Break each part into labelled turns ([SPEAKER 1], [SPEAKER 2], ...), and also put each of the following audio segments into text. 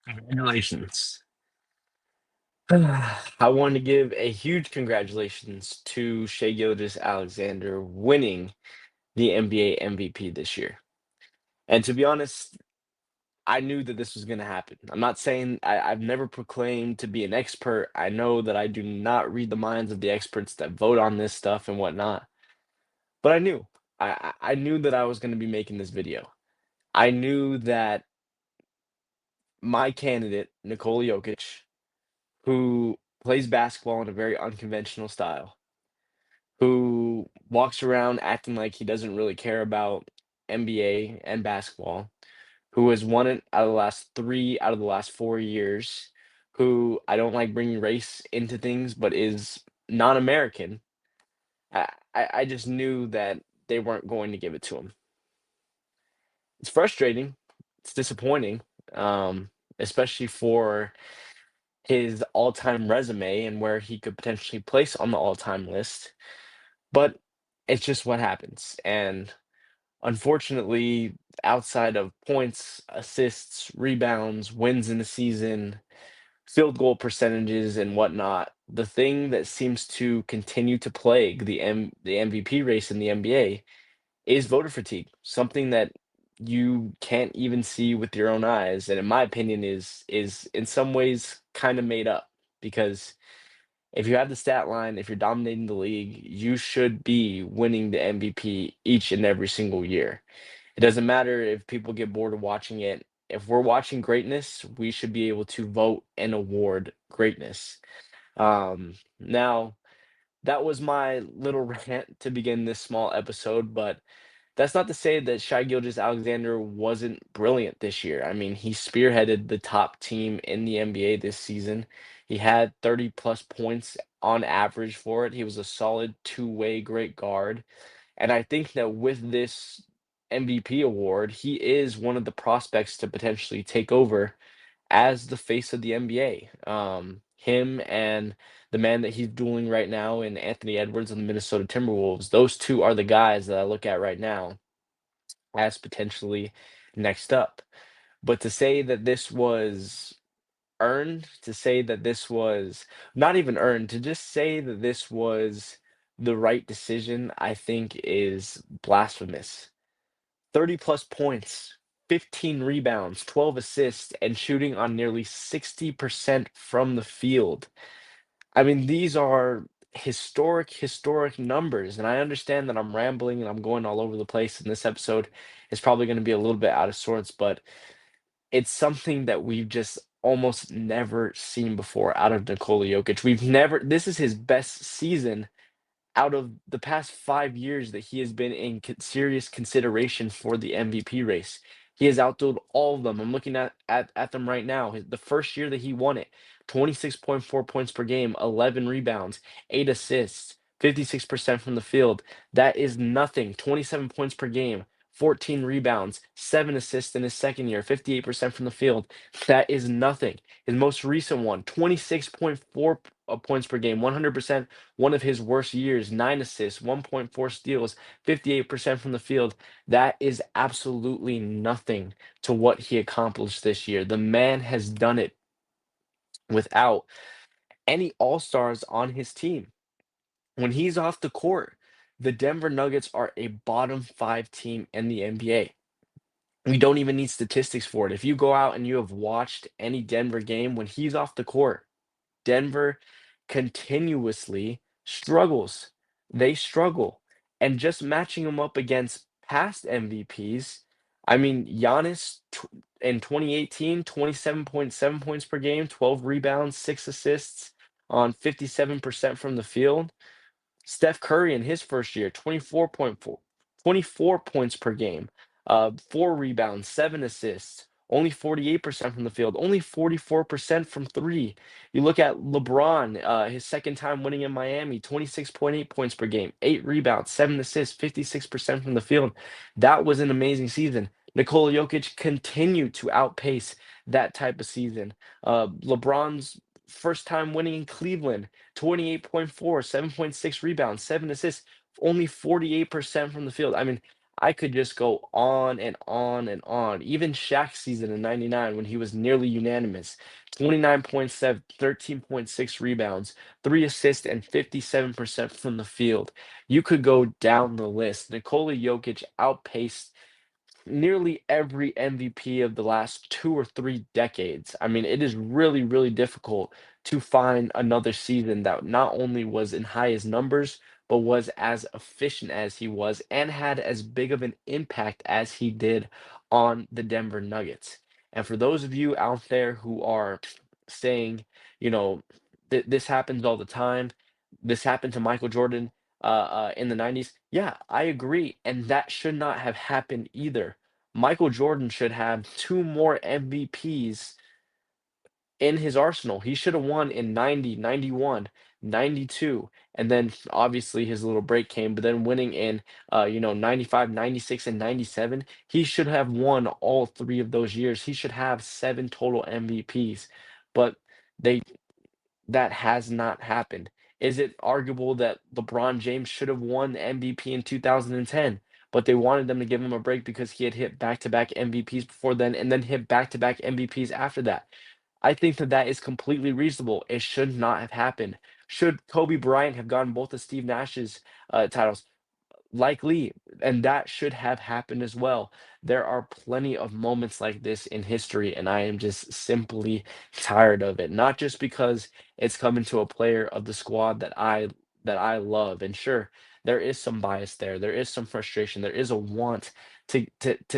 [SPEAKER 1] Congratulations. I want to give a huge congratulations to Shai Gilgeous-Alexander winning the NBA MVP this year. And to be honest, I knew that this was going to happen. I'm not saying I've never proclaimed to be an expert. I know that I do not read the minds of the experts that vote on this stuff and whatnot. But I knew. I knew that I was going to be making this video. I knew that my candidate, Nikola Jokic, who plays basketball in a very unconventional style, who walks around acting like he doesn't really care about NBA and basketball, who has won it out of the last 3 out of the last 4 years, who I don't like bringing race into things, but is non-American. I just knew that they weren't going to give it to him. It's frustrating. It's disappointing, especially for his all-time resume and where he could potentially place on the all-time list. But it's just what happens. And unfortunately, outside of points, assists, rebounds, wins in the season, field goal percentages, and whatnot, the thing that seems to continue to plague the MVP race in the NBA is voter fatigue, something that you can't even see with your own eyes, and in my opinion is in some ways kind of made up because if you have the stat line, if you're dominating the league, you should be winning the MVP each and every single year. It doesn't matter if people get bored of watching it. If we're watching greatness, we should be able to vote and award greatness. Now, that was my little rant to begin this small episode, but that's not to say that Shai Gilgeous-Alexander wasn't brilliant this year. I mean, he spearheaded the top team in the NBA this season. He had 30 plus points on average for it. He was a solid two-way great guard. And I think that with this MVP award, he is one of the prospects to potentially take over as the face of the NBA. Him and the man that he's dueling right now in Anthony Edwards of the Minnesota Timberwolves, those two are the guys that I look at right now as potentially next up. But to say that this was earned, to say that this was not even earned, to just say that this was the right decision, I think is blasphemous. 30 plus points, 15 rebounds, 12 assists, and shooting on nearly 60% from the field. I mean, these are historic numbers. And I understand that I'm rambling and I'm going all over the place. And this episode is probably going to be a little bit out of sorts, but it's something that we've just almost never seen before out of Nikola Jokic. This is his best season out of the past 5 years that he has been in serious consideration for the MVP race. He has outdueled all of them. I'm looking at them right now. The first year that he won it, 26.4 points per game, 11 rebounds, 8 assists, 56% from the field. That is nothing. 27 points per game, 14 rebounds, 7 assists in his second year, 58% from the field. That is nothing. His most recent one, 26.4 points per game, 100%, one of his worst years, 9 assists, 1.4 steals, 58% from the field. That is absolutely nothing to what he accomplished this year. The man has done it without any all-stars on his team. When he's off the court, the Denver Nuggets are a bottom 5 team in the NBA. We don't even need statistics for it. If you go out and you have watched any Denver game, when he's off the court, Denver continuously struggles. They struggle. And just matching them up against past MVPs, I mean, Giannis in 2018, 27.7 points per game, 12 rebounds, 6 assists on 57% from the field. Steph Curry in his first year, 24 points per game, 4 rebounds, 7 assists, only 48% from the field, only 44% from three. You look at LeBron, his second time winning in Miami, 26.8 points per game, 8 rebounds, 7 assists, 56% from the field. That was an amazing season. Nikola Jokic continued to outpace that type of season. LeBron's first time winning in Cleveland, 28.4, 7.6 rebounds, 7 assists, only 48% from the field. I mean, I could just go on and on and on. Even Shaq's season in '99 when he was nearly unanimous, 29.7, 13.6 rebounds, 3 assists, and 57% from the field. You could go down the list. Nikola Jokic outpaced nearly every MVP of the last 2 or 3 decades. I mean, it is really, really difficult to find another season that not only was in highest numbers, but was as efficient as he was and had as big of an impact as he did on the Denver Nuggets. And for those of you out there who are saying, you know, this happens all the time. This happened to Michael Jordan in the 90s. Yeah, I agree. And that should not have happened either. Michael Jordan should have 2 more MVPs in his arsenal. He should have won in 90, 91, 92, and then obviously his little break came, but then winning in 95, 96, and 97. He should have won all 3 of those years. He should have 7 total MVPs. But they that has not happened. Is it arguable that LeBron James should have won the MVP in 2010, but they wanted them to give him a break because he had hit back-to-back MVPs before then and then hit back-to-back MVPs after that? I think that that is completely reasonable. It should not have happened. Should Kobe Bryant have gotten both of Steve Nash's titles? Likely, and that should have happened as well. There are plenty of moments like this in history, and I am just simply tired of it. Not just because it's coming to a player of the squad that I love. And sure, there is some bias there. There is some frustration. There is a want to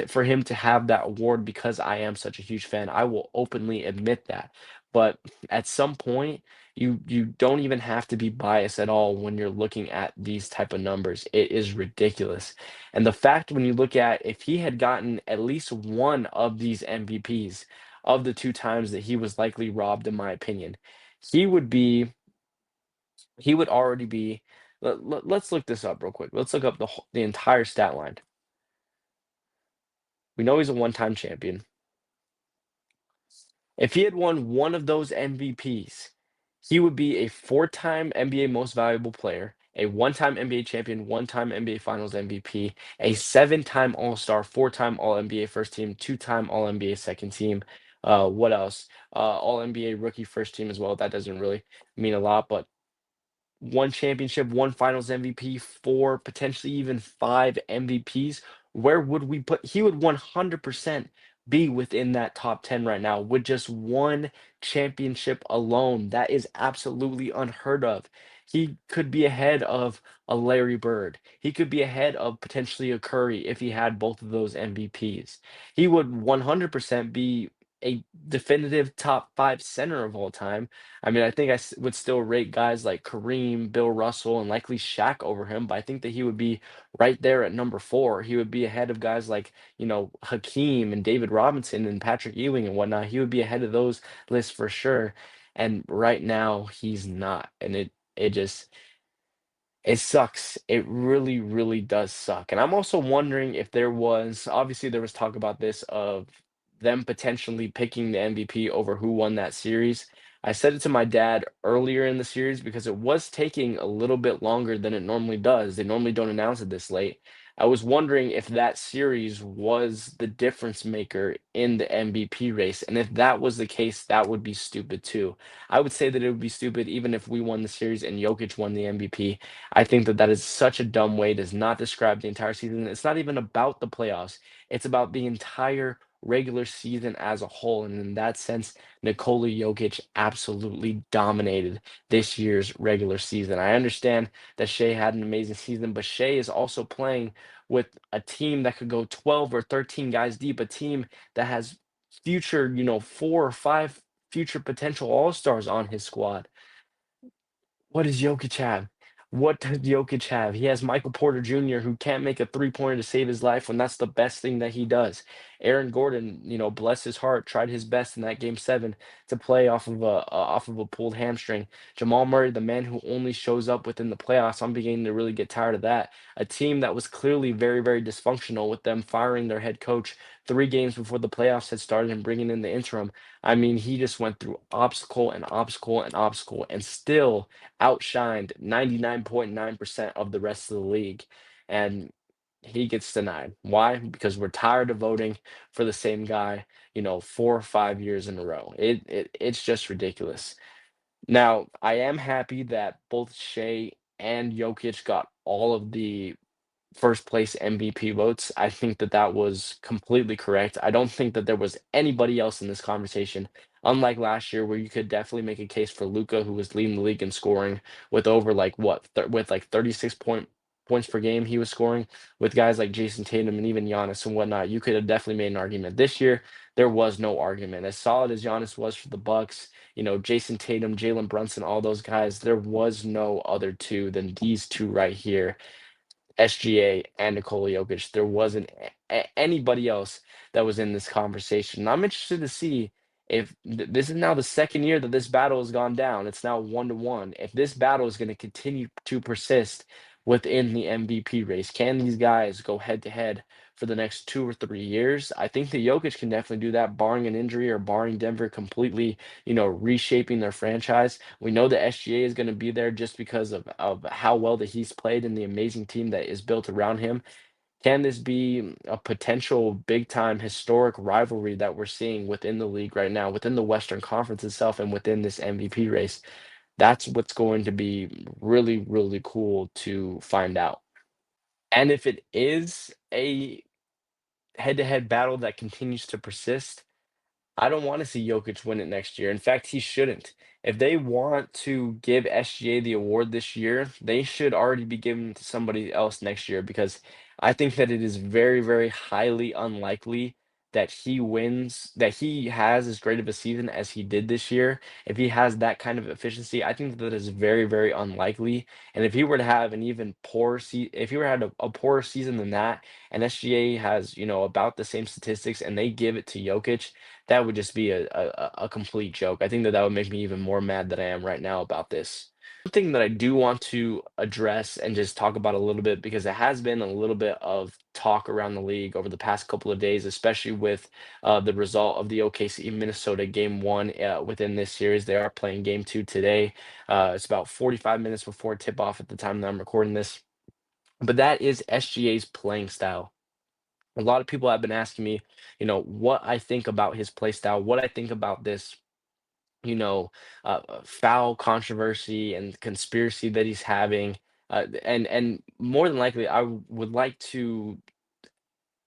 [SPEAKER 1] for him to have that award because I am such a huge fan. I will openly admit that. But at some point, you don't even have to be biased at all when you're looking at these type of numbers. It is ridiculous. And the fact when you look at if he had gotten at least one of these MVPs of the 2 times that he was likely robbed, in my opinion, he would be he would already be let's look this up real quick. Let's look up the entire stat line. We know he's a one-time champion. If he had won one of those MVPs, he would be a 4-time NBA Most Valuable Player, a one-time NBA champion, one-time NBA Finals MVP, a 7-time All-Star, 4-time All-NBA First Team, 2-time All-NBA Second Team. What else? All-NBA Rookie First Team as well. That doesn't really mean a lot, but one championship, one finals MVP, four, potentially even five MVPs, where would we put? He would 100% be within that top 10 right now with just one championship alone. That is absolutely unheard of. He could be ahead of a Larry Bird. He could be ahead of potentially a Curry if he had both of those MVPs. He would 100% be a definitive top 5 center of all time. I mean, I think would still rate guys like Kareem, Bill Russell, and likely Shaq over him, but I think that he would be right there at number 4. He would be ahead of guys like, Hakeem and David Robinson and Patrick Ewing and whatnot. He would be ahead of those lists for sure. And right now, he's not. And it just it sucks. It really, really does suck. And I'm also wondering if obviously there was talk about this of them potentially picking the MVP over who won that series. I said it to my dad earlier in the series because it was taking a little bit longer than it normally does. They normally don't announce it this late. I was wondering if that series was the difference maker in the MVP race. And if that was the case, that would be stupid too. I would say that it would be stupid even if we won the series and Jokic won the MVP. I think that that is such a dumb way. Does not describe the entire season. It's not even about the playoffs. It's about the entire regular season as a whole. And in that sense, Nikola Jokic absolutely dominated this year's regular season. I understand that Shea had an amazing season, but Shea is also playing with a team that could go 12 or 13 guys deep, a team that has future, 4 or 5 future potential all-stars on his squad. What does Jokic have? What does Jokic have? He has Michael Porter Jr., who can't make a three-pointer to save his life when that's the best thing that he does. Aaron Gordon, bless his heart, tried his best in that game 7 to play off of a pulled hamstring. Jamal Murray, the man who only shows up within the playoffs, I'm beginning to really get tired of that. A team that was clearly very, very dysfunctional with them firing their head coach 3 games before the playoffs had started and bringing in the interim. I mean, he just went through obstacle and obstacle and obstacle and still outshined 99.9% of the rest of the league. And he gets denied. Why? Because we're tired of voting for the same guy, 4 or 5 years in a row. It's just ridiculous. Now, I am happy that both Shea and Jokic got all of the first place MVP votes. I think that that was completely correct. I don't think that there was anybody else in this conversation, unlike last year, where you could definitely make a case for Luca, who was leading the league in scoring with over like with like 36 points per game he was scoring with guys like Jason Tatum and even Giannis and whatnot. You could have definitely made an argument. This year, there was no argument. As solid as Giannis was for the Bucks, Jason Tatum, Jalen Brunson, all those guys, there was no other two than these two right here. SGA and Nikola Jokic. There wasn't anybody else that was in this conversation. And I'm interested to see if this is now the second year that this battle has gone down. It's now 1-1. If this battle is going to continue to persist within the MVP race, can these guys go head to head for the next 2 or 3 years? I think that Jokic can definitely do that, barring an injury or barring Denver completely, reshaping their franchise. We know that SGA is going to be there just because of how well that he's played and the amazing team that is built around him. Can this be a potential big time historic rivalry that we're seeing within the league right now, within the Western Conference itself, and within this MVP race? That's what's going to be really, really cool to find out. And if it is a head to head battle that continues to persist, I don't want to see Jokic win it next year. In fact, he shouldn't. If they want to give SGA the award this year, they should already be giving it to somebody else next year because I think that it is very, very highly unlikely that he wins, that he has as great of a season as he did this year. If he has that kind of efficiency, I think that is very, very unlikely. And if he were to have an even poor if he were to have a poorer season than that, and SGA has, about the same statistics and they give it to Jokic, that would just be a complete joke. I think that that would make me even more mad than I am right now about this. One thing that I do want to address and just talk about a little bit because it has been a little bit of talk around the league over the past couple of days, especially with the result of the OKC Minnesota game one within this series. They are playing game two today. It's about 45 minutes before tip off at the time that I'm recording this. But that is SGA's playing style. A lot of people have been asking me, what I think about his play style, what I think about this, foul controversy and conspiracy that he's having. And more than likely, would like to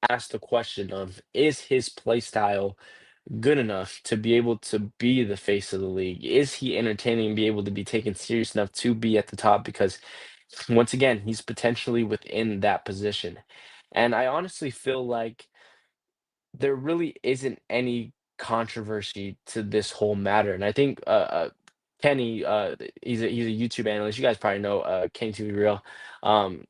[SPEAKER 1] ask the question of, is his play style good enough to be able to be the face of the league? Is he entertaining and be able to be taken serious enough to be at the top? Because once again, he's potentially within that position. And I honestly feel like there really isn't any controversy to this whole matter, and I think, Kenny, he's a YouTube analyst, you guys probably know, Kenny TV Real.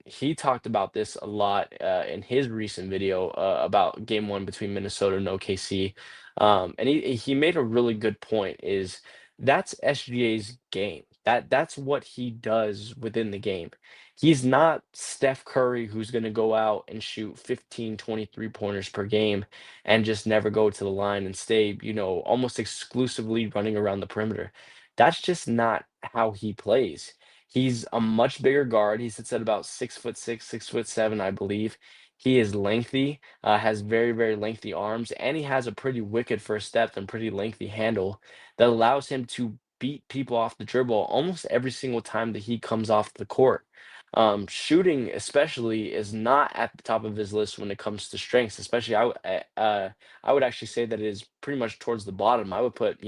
[SPEAKER 1] He talked about this a lot, in his recent video, about game 1 between Minnesota and OKC, and he made a really good point, is that's SGA's game. That's what he does within the game. He's not Steph Curry who's gonna go out and shoot 15, 23 pointers per game and just never go to the line and stay, almost exclusively running around the perimeter. That's just not how he plays. He's a much bigger guard. He sits at about 6'6", 6'7", I believe. He is lengthy, has very, very lengthy arms, and he has a pretty wicked first step and pretty lengthy handle that allows him to beat people off the dribble almost every single time that he comes off the court. Shooting especially is not at the top of his list when it comes to strengths, especially I would actually say that it is pretty much towards the bottom. I would put,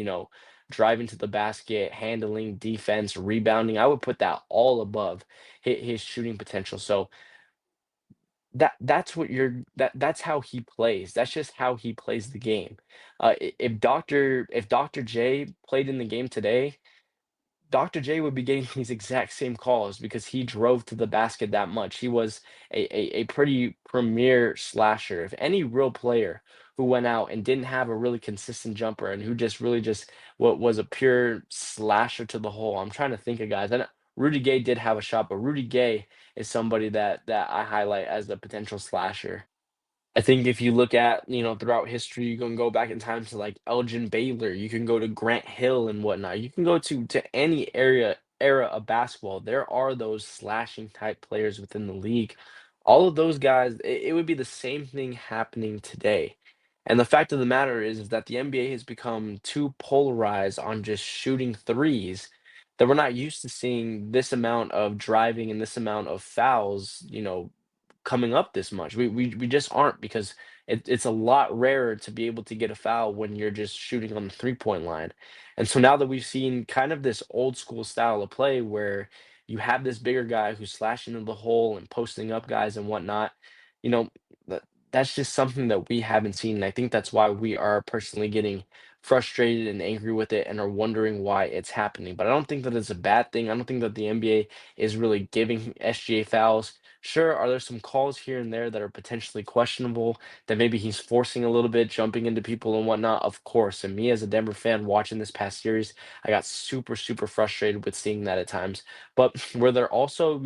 [SPEAKER 1] driving to the basket, handling, defense, rebounding. I would put that all above his shooting potential. So that's how he plays. That's just how he plays the game. If Dr. J played in the game today, Dr. J would be getting these exact same calls because he drove to the basket that much. He was a pretty premier slasher. If any real player who went out and didn't have a really consistent jumper and who just really just what was a pure slasher to the hole. I'm trying to think of guys. I know Rudy Gay did have a shot, but Rudy Gay is somebody that I highlight as the potential slasher. I think if you look at, throughout history, you can go back in time to like Elgin Baylor, you can go to Grant Hill and whatnot. You can go to any era of basketball. There are those slashing type players within the league. All of those guys, it would be the same thing happening today. And the fact of the matter is that the NBA has become too polarized on just shooting threes that we're not used to seeing this amount of driving and this amount of fouls, coming up this much. We just aren't because it's a lot rarer to be able to get a foul when you're just shooting on the 3-point line. And so now that we've seen kind of this old school style of play where you have this bigger guy who's slashing into the hole and posting up guys and whatnot, you know, that's just something that we haven't seen. And I think that's why we are personally getting frustrated and angry with it and are wondering why it's happening. But I don't think that it's a bad thing. I don't think that the NBA is really giving SGA fouls. Sure, are there some calls here and there that are potentially questionable, that maybe he's forcing a little bit, jumping into people and whatnot? Of course. And me as a Denver fan watching this past series, I got super, super frustrated with seeing that at times. But were there also,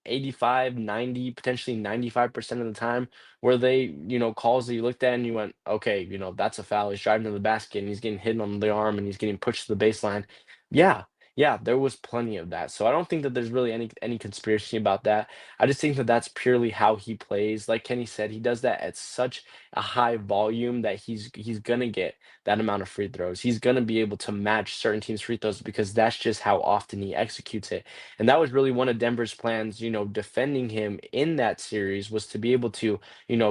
[SPEAKER 1] 85, 90, potentially 95% of the time where they, calls that you looked at and you went, okay, that's a foul. He's driving to the basket and he's getting hit on the arm and he's getting pushed to the baseline. Yeah, yeah, there was plenty of that. So I don't think that there's really any conspiracy about that. I just think that that's purely how he plays. Like Kenny said, he does that at such a high volume that he's gonna get that amount of free throws. He's gonna be able to match certain teams' free throws because that's just how often he executes it. And that was really one of Denver's plans, defending him in that series was to be able to,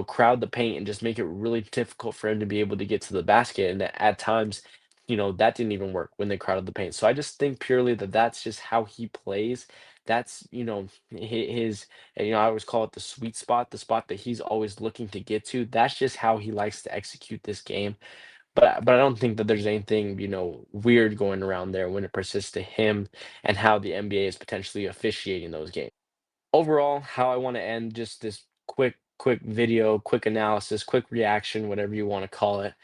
[SPEAKER 1] crowd the paint and just make it really difficult for him to be able to get to the basket. And at times, that didn't even work when they crowded the paint. So I just think purely that that's just how he plays. That's, his, and, I always call it the sweet spot, the spot that he's always looking to get to. That's just how he likes to execute this game. But I don't think that there's anything, weird going around there when it persists to him and how the NBA is potentially officiating those games. Overall, how I want to end just this quick video, quick analysis, quick reaction, whatever you want to call it.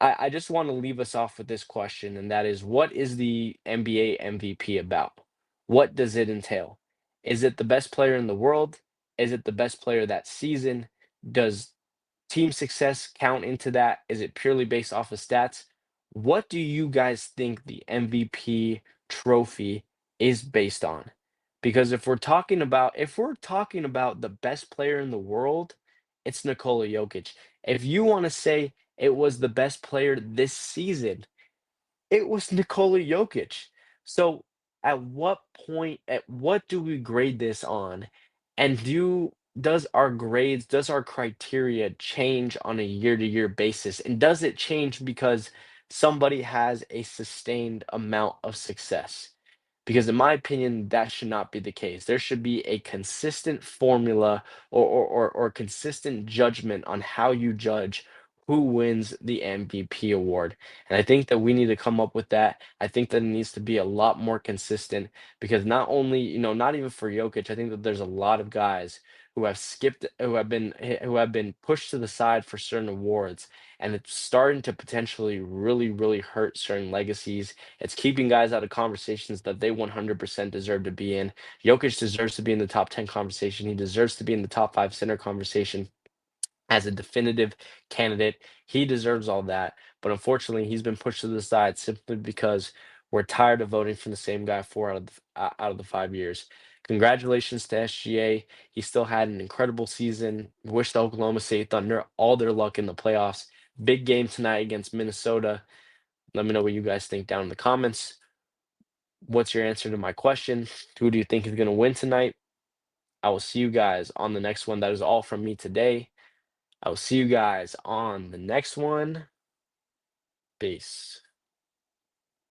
[SPEAKER 1] I just want to leave us off with this question, and that is, what is the NBA MVP about? What does it entail? Is it the best player in the world? Is it the best player that season? Does team success count into that? Is it purely based off of stats? What do you guys think the MVP trophy is based on? Because if we're talking about the best player in the world, it's Nikola Jokic. If you want to say it was the best player this season, it was Nikola Jokic. So at what do we grade this on? And does our criteria change on a year-to-year basis? And does it change because somebody has a sustained amount of success? Because in my opinion, that should not be the case. There should be a consistent formula or consistent judgment on how you judge who wins the MVP award. And I think that we need to come up with that. I think that it needs to be a lot more consistent because not only, not even for Jokic, I think that there's a lot of guys who have been pushed to the side for certain awards, and it's starting to potentially really, really hurt certain legacies. It's keeping guys out of conversations that they 100% deserve to be in. Jokic deserves to be in the top 10 conversation. He deserves to be in the top 5 center conversation as a definitive candidate. He deserves all that. But unfortunately, he's been pushed to the side simply because we're tired of voting for the same guy out of the 5 years. Congratulations to SGA. He still had an incredible season. Wish the Oklahoma State Thunder all their luck in the playoffs. Big game tonight against Minnesota. Let me know what you guys think down in the comments. What's your answer to my question? Who do you think is going to win tonight? I will see you guys on the next one. That is all from me today. I will see you guys on the next one. Peace.